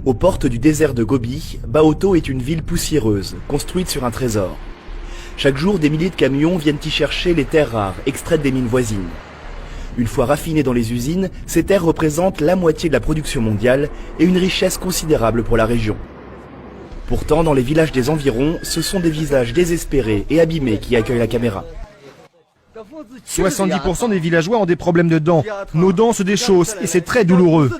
Aux portes du désert de Gobi, Baotou est une ville poussiéreuse, construite sur un trésor. Chaque jour, des milliers de camions viennent y chercher les terres rares, extraites des mines voisines. Une fois raffinées dans les usines, ces terres représentent la moitié de la production mondiale et une richesse considérable pour la région. Pourtant, dans les villages des environs, ce sont des visages désespérés et abîmés qui accueillent la caméra. 70% des villageois ont des problèmes de dents. Nos dents se déchaussent et c'est très douloureux.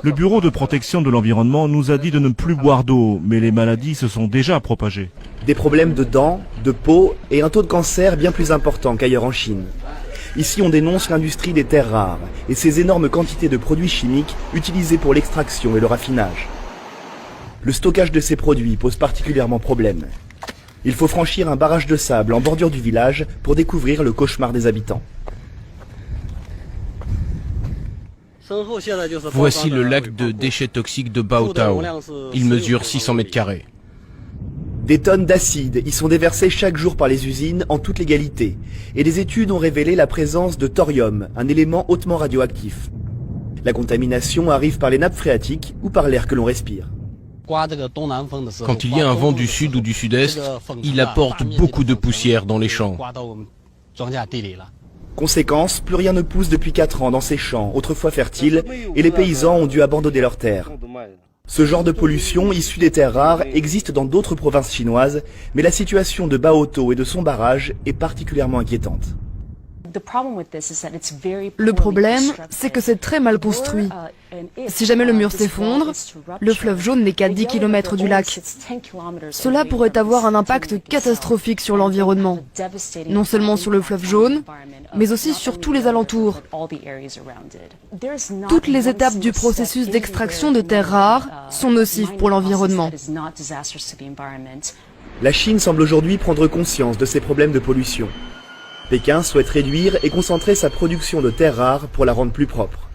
Le Bureau de protection de l'environnement nous a dit de ne plus boire d'eau, mais les maladies se sont déjà propagées. Des problèmes de dents, de peau et un taux de cancer bien plus important qu'ailleurs en Chine. Ici, on dénonce l'industrie des terres rares et ces énormes quantités de produits chimiques utilisés pour l'extraction et le raffinage. Le stockage de ces produits pose particulièrement problème. Il faut franchir un barrage de sable en bordure du village pour découvrir le cauchemar des habitants. Voici le lac de déchets toxiques de Baotou. Il mesure 600 mètres carrés. Des tonnes d'acide y sont déversées chaque jour par les usines en toute légalité. Et des études ont révélé la présence de thorium, un élément hautement radioactif. La contamination arrive par les nappes phréatiques ou par l'air que l'on respire. Quand il y a un vent du sud ou du sud-est, il apporte beaucoup de poussière dans les champs. Conséquence, plus rien ne pousse depuis 4 ans dans ces champs, autrefois fertiles, et les paysans ont dû abandonner leurs terres. Ce genre de pollution, issue des terres rares, existe dans d'autres provinces chinoises, mais la situation de Baotou et de son barrage est particulièrement inquiétante. Le problème, c'est que c'est très mal construit. Si jamais le mur s'effondre, le fleuve jaune n'est qu'à 10 km du lac. Cela pourrait avoir un impact catastrophique sur l'environnement, non seulement sur le fleuve jaune, mais aussi sur tous les alentours. Toutes les étapes du processus d'extraction de terres rares sont nocives pour l'environnement. La Chine semble aujourd'hui prendre conscience de ces problèmes de pollution. Pékin souhaite réduire et concentrer sa production de terres rares pour la rendre plus propre.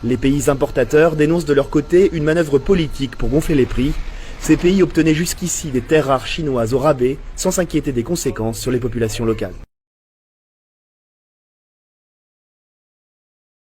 Les pays importateurs dénoncent de leur côté une manœuvre politique pour gonfler les prix. Ces pays obtenaient jusqu'ici des terres rares chinoises au rabais sans s'inquiéter des conséquences sur les populations locales.